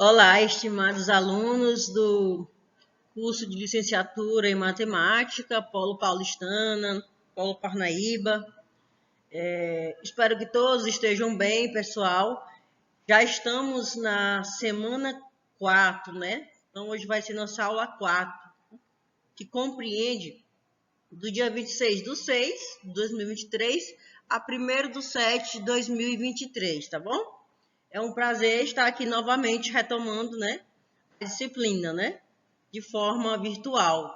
Olá, estimados alunos do curso de licenciatura em matemática, Polo Paulistana, Polo Parnaíba. Espero que todos estejam bem, pessoal. Já estamos na semana 4, né? Então, hoje vai ser nossa aula 4, que compreende do dia 26/6 de 2023 a 1º/7 de 2023, tá bom? É um prazer estar aqui novamente retomando, né, a disciplina, né, de forma virtual.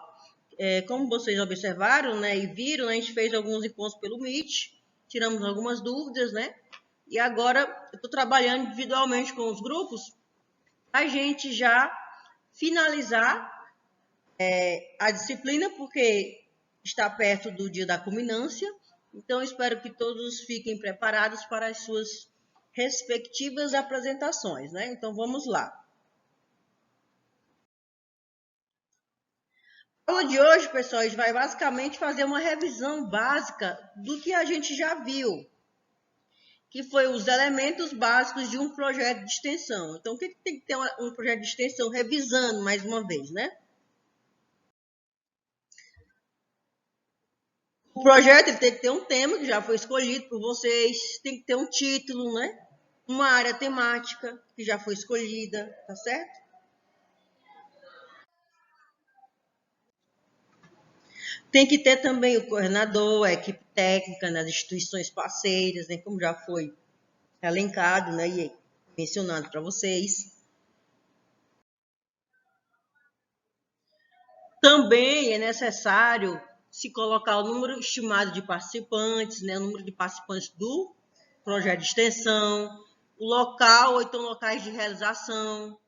Como vocês observaram, né, e viram, a gente fez alguns encontros pelo Meet, tiramos algumas dúvidas, né, e agora eu estou trabalhando individualmente com os grupos para a gente já finalizar a disciplina, porque está perto do dia da culminância. Então, espero que todos fiquem preparados para as suas respectivas apresentações, né? Então, vamos lá. A aula de hoje, pessoal, a gente vai basicamente fazer uma revisão básica do que a gente já viu, que foi os elementos básicos de um projeto de extensão. Então, o que tem que ter um projeto de extensão? Revisando mais uma vez, né? O projeto ele tem que ter um tema que já foi escolhido por vocês, tem que ter um título, né? Uma área temática que já foi escolhida, tá certo? Tem que ter também o coordenador, a equipe técnica nas instituições parceiras, né? Como já foi elencado, né? E mencionado para vocês. Também é necessário se colocar o número estimado de participantes, né? O número de participantes do projeto de extensão, o local ou então locais de realização,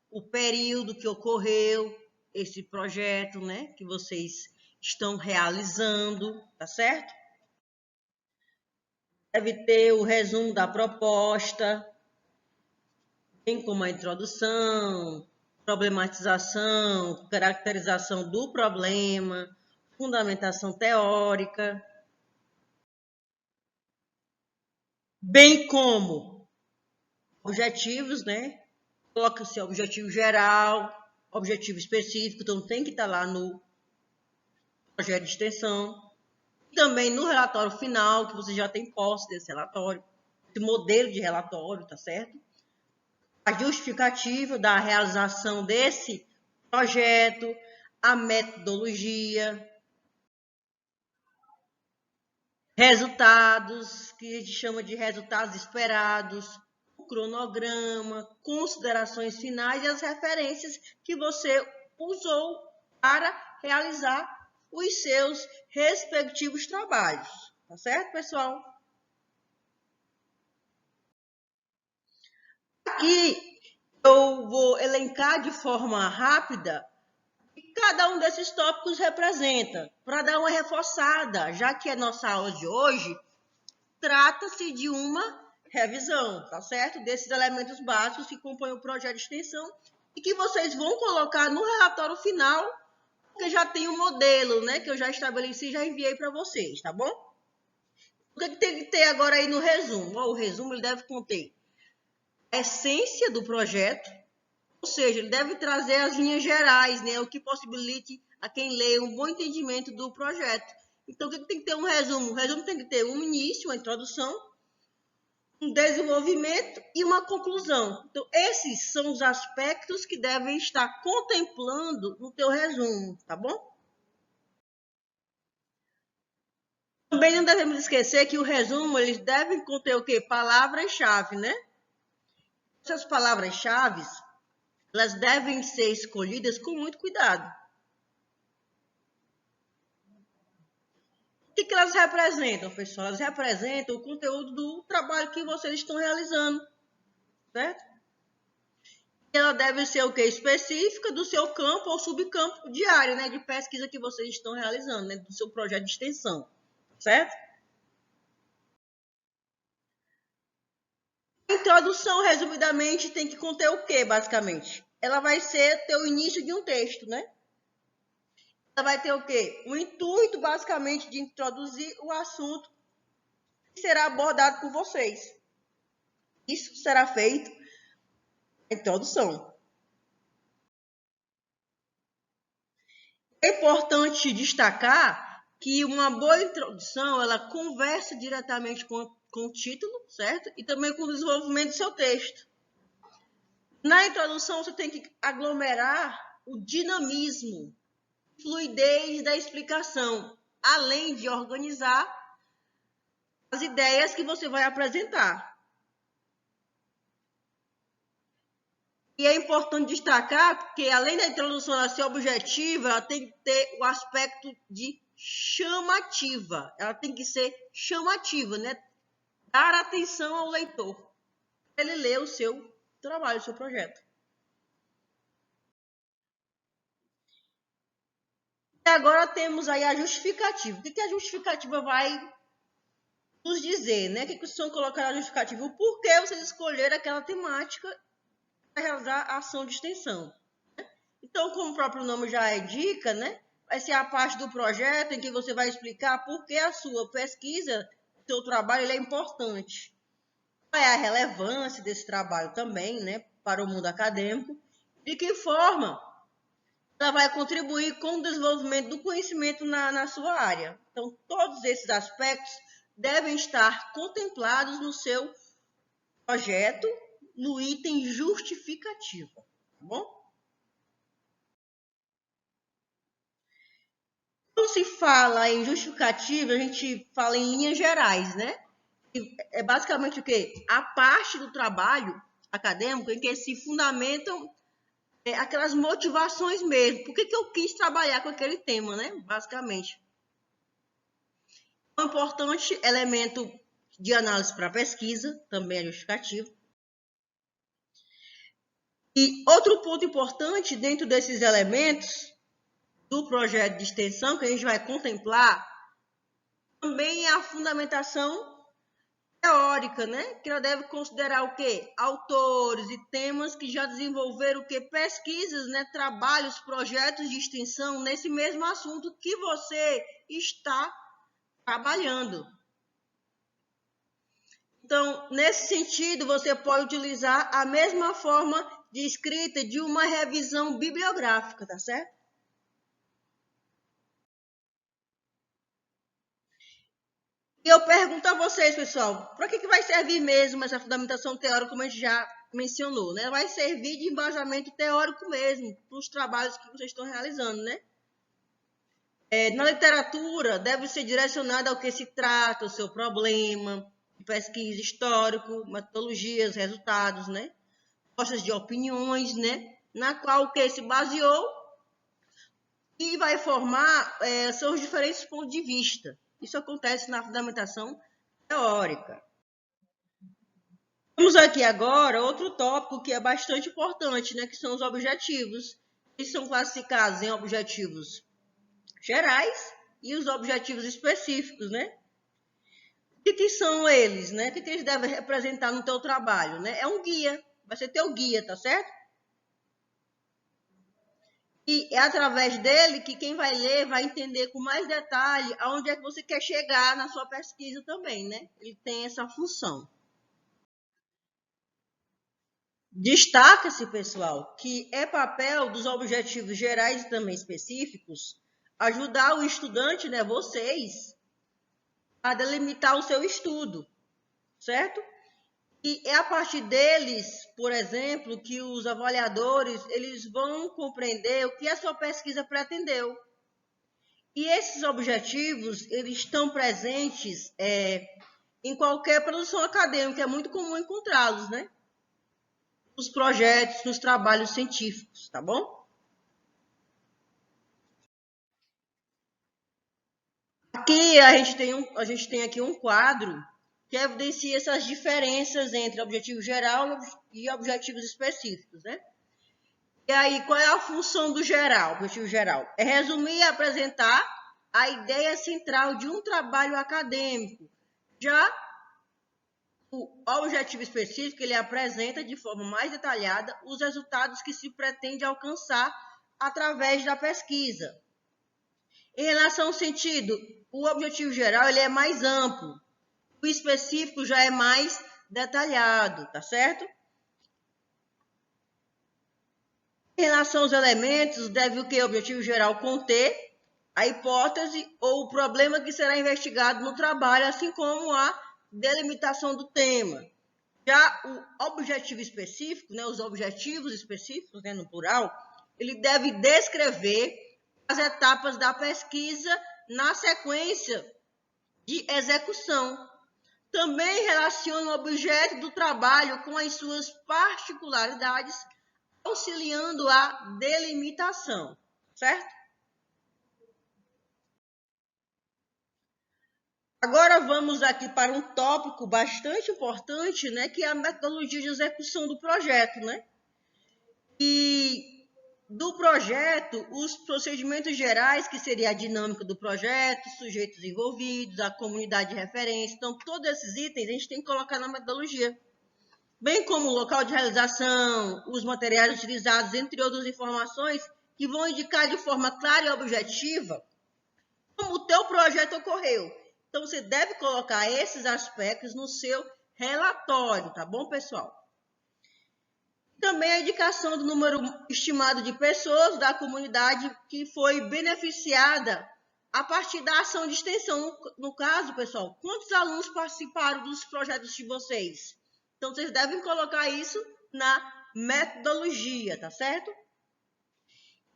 o período que ocorreu esse projeto, né, que vocês estão realizando, tá certo? Deve ter o resumo da proposta, bem como a introdução, problematização, caracterização do problema, fundamentação teórica, bem como objetivos, né? Coloca-se objetivo geral, objetivo específico, então tem que estar lá no projeto de extensão. E também no relatório final, que você já tem posse desse relatório, esse modelo de relatório, tá certo? A justificativa da realização desse projeto, a metodologia, resultados, que a gente chama de resultados esperados, o cronograma, considerações finais e as referências que você usou para realizar os seus respectivos trabalhos. Tá certo, pessoal? Aqui eu vou elencar de forma rápida o que cada um desses tópicos representa, para dar uma reforçada, já que a nossa aula de hoje trata-se de uma revisão, tá certo? Desses elementos básicos que compõem o projeto de extensão e que vocês vão colocar no relatório final, porque já tem um modelo, né, que eu já estabeleci e já enviei para vocês, tá bom? O que tem que ter agora aí no resumo? O resumo ele deve conter a essência do projeto, ou seja, ele deve trazer as linhas gerais, né, o que possibilite a quem lê um bom entendimento do projeto. Então, o que tem que ter um resumo? O resumo tem que ter um início, uma introdução, um desenvolvimento e uma conclusão. Então, esses são os aspectos que devem estar contemplando no teu resumo, tá bom? Também não devemos esquecer que o resumo, eles devem conter o quê? Palavras-chave, né? Essas palavras-chave, elas devem ser escolhidas com muito cuidado. O que elas representam, pessoal? Elas representam o conteúdo do trabalho que vocês estão realizando, certo? Ela deve ser o quê? Específica do seu campo ou subcampo de área, né, de pesquisa que vocês estão realizando, né, do seu projeto de extensão, certo? A introdução, resumidamente, tem que conter o quê, basicamente? Ela vai ser o início de um texto, né? Ela vai ter o quê? O intuito, basicamente, de introduzir o assunto que será abordado por vocês. Isso será feito na introdução. É importante destacar que uma boa introdução, ela conversa diretamente com o título, certo? E também com o desenvolvimento do seu texto. Na introdução, você tem que aglomerar o dinamismo, fluidez da explicação, além de organizar as ideias que você vai apresentar. E é importante destacar que, além da introdução ser objetiva, ela tem que ter o aspecto de chamativa. Ela tem que ser chamativa, né? Dar atenção ao leitor, para ele ler o seu trabalho, o seu projeto. E agora temos aí a justificativa. O que a justificativa vai nos dizer, né? O que vocês vão colocar na justificativa? O porquê vocês escolheram aquela temática para realizar a ação de extensão. Então, como o próprio nome já indica, né? Vai ser a parte do projeto em que você vai explicar por que a sua pesquisa, seu trabalho, ele é importante. Qual é a relevância desse trabalho também, né? Para o mundo acadêmico. De que forma ela vai contribuir com o desenvolvimento do conhecimento na sua área. Então, todos esses aspectos devem estar contemplados no seu projeto, no item justificativa, tá bom? Quando se fala em justificativa, a gente fala em linhas gerais, né? É basicamente o quê? A parte do trabalho acadêmico em que se fundamentam aquelas motivações mesmo. Por que eu quis trabalhar com aquele tema, né? Basicamente. Um importante elemento de análise para pesquisa, também é justificativo. E outro ponto importante dentro desses elementos do projeto de extensão que a gente vai contemplar também é a fundamentação teórica, né? Que ela deve considerar o quê? Autores e temas que já desenvolveram o quê? Pesquisas, né? Trabalhos, projetos de extensão nesse mesmo assunto que você está trabalhando. Então, nesse sentido, você pode utilizar a mesma forma de escrita de uma revisão bibliográfica, tá certo? E eu pergunto a vocês, pessoal, para que vai servir mesmo essa fundamentação teórica, como a gente já mencionou, né? Vai servir de embasamento teórico mesmo para os trabalhos que vocês estão realizando, né? Na literatura, deve ser direcionada ao que se trata, o seu problema, pesquisa histórico, metodologias, resultados, né? Propostas de opiniões, né? Na qual o que se baseou e vai formar seus diferentes pontos de vista. Isso acontece na fundamentação teórica. Temos aqui agora outro tópico que é bastante importante, né? Que são os objetivos. Eles são classificados em objetivos gerais e os objetivos específicos, né? O que são eles, né? O que eles devem representar no teu trabalho, né? É um guia, vai ser teu guia, tá certo? E é através dele que quem vai ler vai entender com mais detalhe aonde é que você quer chegar na sua pesquisa também, né? Ele tem essa função. Destaca-se, pessoal, que é papel dos objetivos gerais e também específicos ajudar o estudante, né, vocês, a delimitar o seu estudo, certo? E é a partir deles, por exemplo, que os avaliadores eles vão compreender o que a sua pesquisa pretendeu. E esses objetivos eles estão presentes em qualquer produção acadêmica, é muito comum encontrá-los, né? Nos projetos, nos trabalhos científicos, tá bom? Aqui a gente tem aqui um quadro que evidencia essas diferenças entre objetivo geral e objetivos específicos, né? E aí, qual é a função do geral, objetivo geral? É resumir e apresentar a ideia central de um trabalho acadêmico. Já o objetivo específico, ele apresenta de forma mais detalhada os resultados que se pretende alcançar através da pesquisa. Em relação ao sentido, o objetivo geral ele é mais amplo, o específico já é mais detalhado, tá certo? Em relação aos elementos, deve o que? O objetivo geral conter a hipótese ou o problema que será investigado no trabalho, assim como a delimitação do tema. Já o objetivo específico, né, os objetivos específicos, né, no plural, ele deve descrever as etapas da pesquisa na sequência de execução. Também relaciona o objeto do trabalho com as suas particularidades, auxiliando a delimitação, certo? Agora vamos aqui para um tópico bastante importante, né, que é a metodologia de execução do projeto, né? E do projeto, os procedimentos gerais, que seria a dinâmica do projeto, sujeitos envolvidos, a comunidade de referência. Então, todos esses itens a gente tem que colocar na metodologia. Bem como o local de realização, os materiais utilizados, entre outras informações, que vão indicar de forma clara e objetiva como o teu projeto ocorreu. Então, você deve colocar esses aspectos no seu relatório, tá bom, pessoal? Também a indicação do número estimado de pessoas da comunidade que foi beneficiada a partir da ação de extensão. No caso, pessoal, quantos alunos participaram dos projetos de vocês? Então, vocês devem colocar isso na metodologia, tá certo?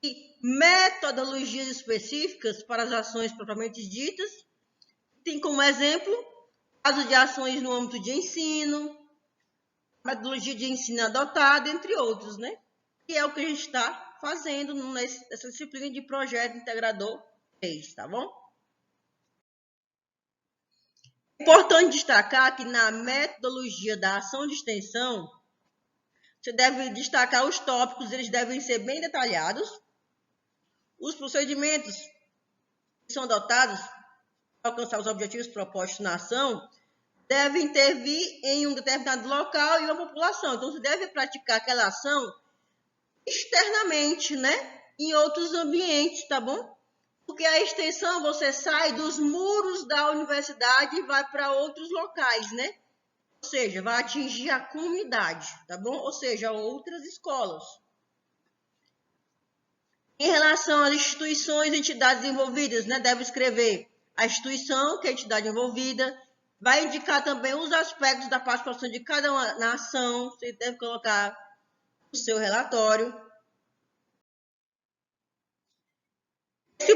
E metodologias específicas para as ações propriamente ditas, tem como exemplo, caso de ações no âmbito de ensino, metodologia de ensino adotada, entre outros, né? Que é o que a gente está fazendo nessa disciplina de projeto integrador 3, tá bom? É importante destacar que na metodologia da ação de extensão, você deve destacar os tópicos, eles devem ser bem detalhados. Os procedimentos que são adotados para alcançar os objetivos propostos na ação devem intervir em um determinado local e uma população. Então, você deve praticar aquela ação externamente, né? Em outros ambientes, tá bom? Porque a extensão, você sai dos muros da universidade e vai para outros locais, né? Ou seja, vai atingir a comunidade, tá bom? Ou seja, outras escolas. Em relação às instituições e entidades envolvidas, né? Deve escrever a instituição, que é a entidade envolvida, vai indicar também os aspectos da participação de cada uma na ação, você deve colocar no seu relatório. Esse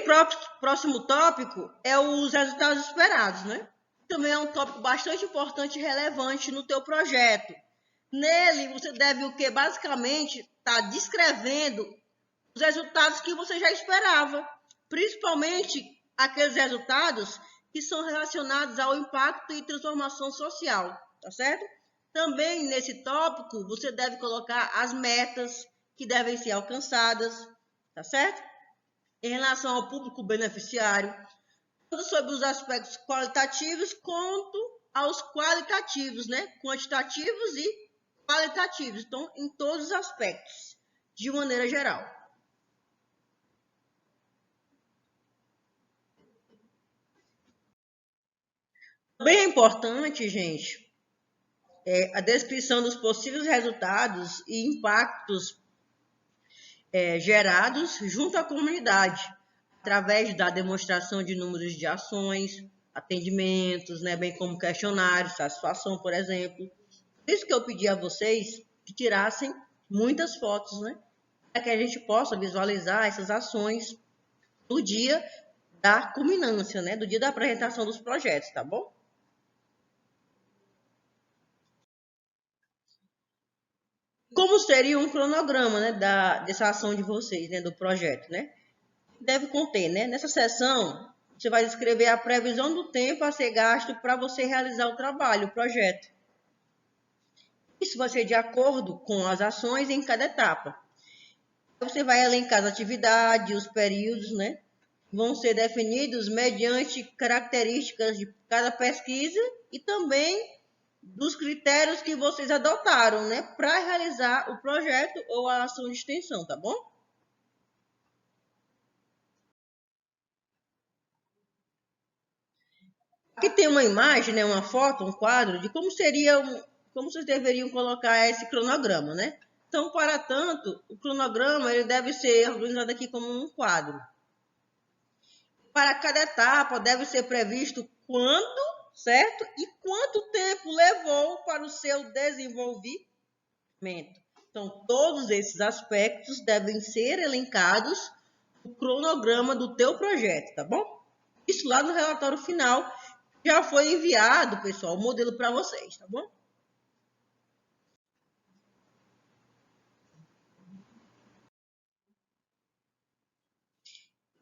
próximo tópico é os resultados esperados, né? Também é um tópico bastante importante e relevante no teu projeto. Nele, você deve o que? Basicamente, estar descrevendo os resultados que você já esperava, principalmente aqueles resultados que são relacionados ao impacto e transformação social, tá certo? Também nesse tópico, você deve colocar as metas que devem ser alcançadas, tá certo? Em relação ao público beneficiário, tanto sobre os aspectos qualitativos quanto aos qualitativos, né? Quantitativos e qualitativos, então, em todos os aspectos, de maneira geral. Bem importante, gente, é a descrição dos possíveis resultados e impactos gerados junto à comunidade, através da demonstração de números de ações, atendimentos, né, bem como questionários, satisfação, por exemplo. Por isso que eu pedi a vocês que tirassem muitas fotos, né, para que a gente possa visualizar essas ações do dia da culminância, né, do dia da apresentação dos projetos, tá bom? Como seria um cronograma, né, dessa ação de vocês, né, do projeto, né? Deve conter, né? Nessa seção, você vai escrever a previsão do tempo a ser gasto para você realizar o trabalho, o projeto. Isso vai ser de acordo com as ações em cada etapa. Você vai elencar as atividades, os períodos, né? Vão ser definidos mediante características de cada pesquisa e também dos critérios que vocês adotaram, né, para realizar o projeto ou a ação de extensão, tá bom? Aqui tem uma imagem, né, uma foto, um quadro de como seria, como vocês deveriam colocar esse cronograma, né? Então, para tanto, o cronograma ele deve ser organizado aqui como um quadro. Para cada etapa, deve ser previsto quando, certo? E quanto tempo levou para o seu desenvolvimento. Então, todos esses aspectos devem ser elencados no cronograma do teu projeto, tá bom? Isso lá no relatório final já foi enviado, pessoal, o modelo para vocês, tá bom?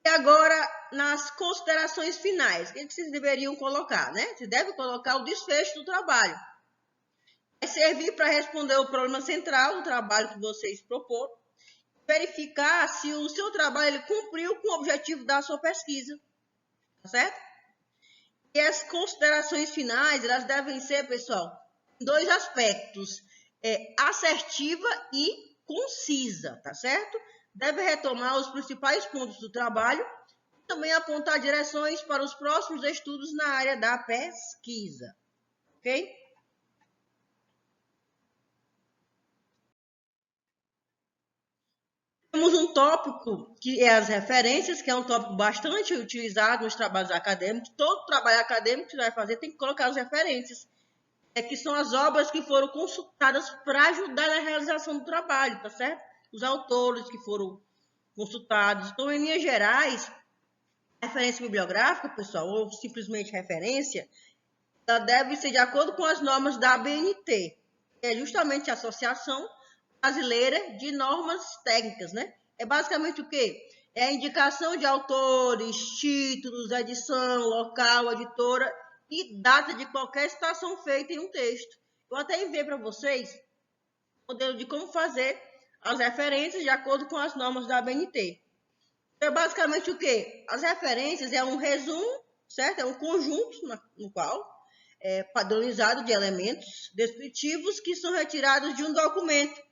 E agora, nas considerações finais, o que vocês deveriam colocar, né? Vocês devem colocar o desfecho do trabalho. Vai servir para responder o problema central do trabalho que vocês proporam, verificar se o seu trabalho ele cumpriu com o objetivo da sua pesquisa, tá certo? E as considerações finais, elas devem ser, pessoal, em dois aspectos, assertiva e concisa, tá certo? Deve retomar os principais pontos do trabalho e também apontar direções para os próximos estudos na área da pesquisa, ok? Temos um tópico que é as referências, que é um tópico bastante utilizado nos trabalhos acadêmicos. Todo trabalho acadêmico que você vai fazer tem que colocar as referências, que são as obras que foram consultadas para ajudar na realização do trabalho, tá certo? Os autores que foram consultados. Então, em linhas gerais, referência bibliográfica, pessoal, ou simplesmente referência, ela deve ser de acordo com as normas da ABNT, que é justamente a Associação Brasileira de Normas Técnicas, né? É basicamente o quê? É a indicação de autores, títulos, edição, local, editora e data de qualquer citação feita em um texto. Eu até enviei para vocês o modelo de como fazer as referências de acordo com as normas da ABNT. É basicamente o quê? As referências é um resumo, certo? É um conjunto no qual é padronizado de elementos descritivos que são retirados de um documento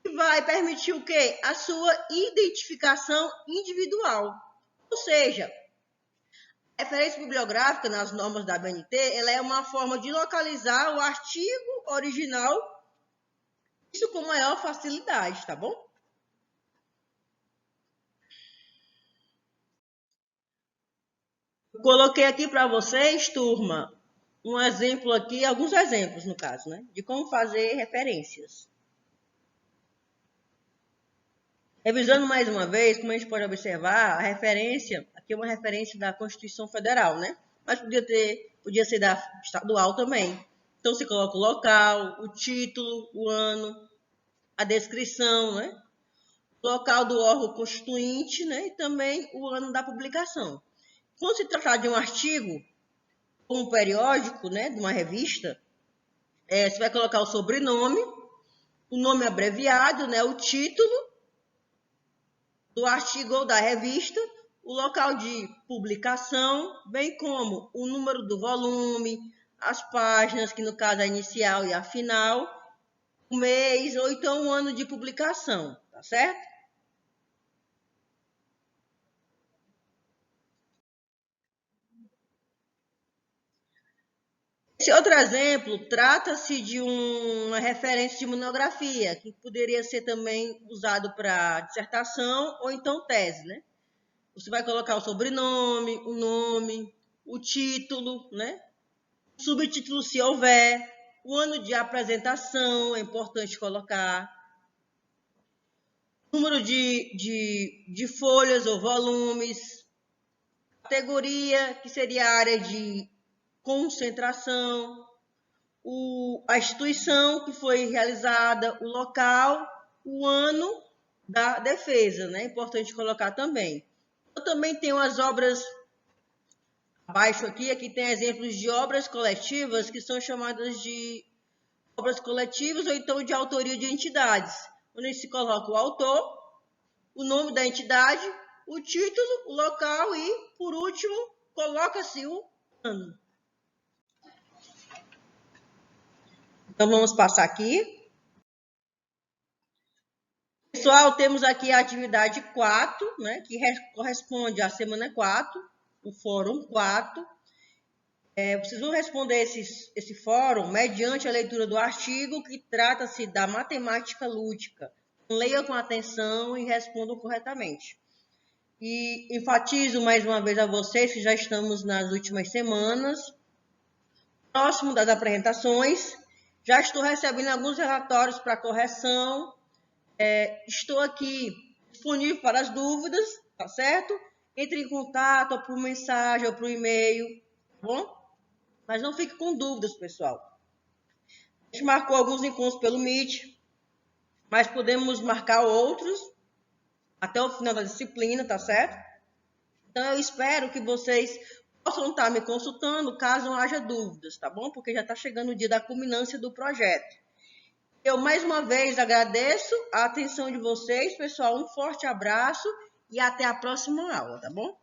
que vai permitir o quê? A sua identificação individual. Ou seja, a referência bibliográfica nas normas da ABNT, ela é uma forma de localizar o artigo original, isso com maior facilidade, tá bom? Eu coloquei aqui para vocês, turma, um exemplo aqui, alguns exemplos no caso, né, de como fazer referências. Revisando mais uma vez, como a gente pode observar, a referência, aqui é uma referência da Constituição Federal, né? Mas podia ser da estadual também. Então, você coloca o local, o título, o ano, a descrição, né? O local do órgão constituinte, né? E também o ano da publicação. Quando se tratar de um artigo, ou um periódico, né? De uma revista, você vai colocar o sobrenome, o nome abreviado, né? O título do artigo ou da revista, o local de publicação, bem como o número do volume, as páginas, que no caso é a inicial e a final, o mês ou então o ano de publicação, tá certo? Esse outro exemplo trata-se de uma referência de monografia, que poderia ser também usado para dissertação ou então tese, né? Você vai colocar o sobrenome, o nome, o título, né? Subtítulo se houver, o ano de apresentação é importante colocar, número de folhas ou volumes, categoria, que seria a área de concentração, a instituição que foi realizada, o local, o ano da defesa, né? Importante colocar também. Eu também tenho as obras abaixo aqui tem exemplos de obras coletivas que são chamadas de obras coletivas ou então de autoria de entidades, onde se coloca o autor, o nome da entidade, o título, o local e, por último, coloca-se o ano. Então, vamos passar aqui. Pessoal, temos aqui a atividade 4, né, que corresponde à semana 4, o fórum 4. Vocês vão responder esse fórum mediante a leitura do artigo que trata-se da matemática lúdica. Leia com atenção e respondam corretamente. E enfatizo mais uma vez a vocês que já estamos nas últimas semanas, próximo das apresentações. Já estou recebendo alguns relatórios para correção. Estou aqui disponível para as dúvidas, tá certo? Entre em contato, ou por mensagem, ou por e-mail, tá bom? Mas não fique com dúvidas, pessoal. A gente marcou alguns encontros pelo Meet, mas podemos marcar outros até o final da disciplina, tá certo? Então, eu espero que vocês possam estar me consultando caso não haja dúvidas, tá bom? Porque já está chegando o dia da culminância do projeto. Eu, mais uma vez, agradeço a atenção de vocês, pessoal. Um forte abraço e até a próxima aula, tá bom?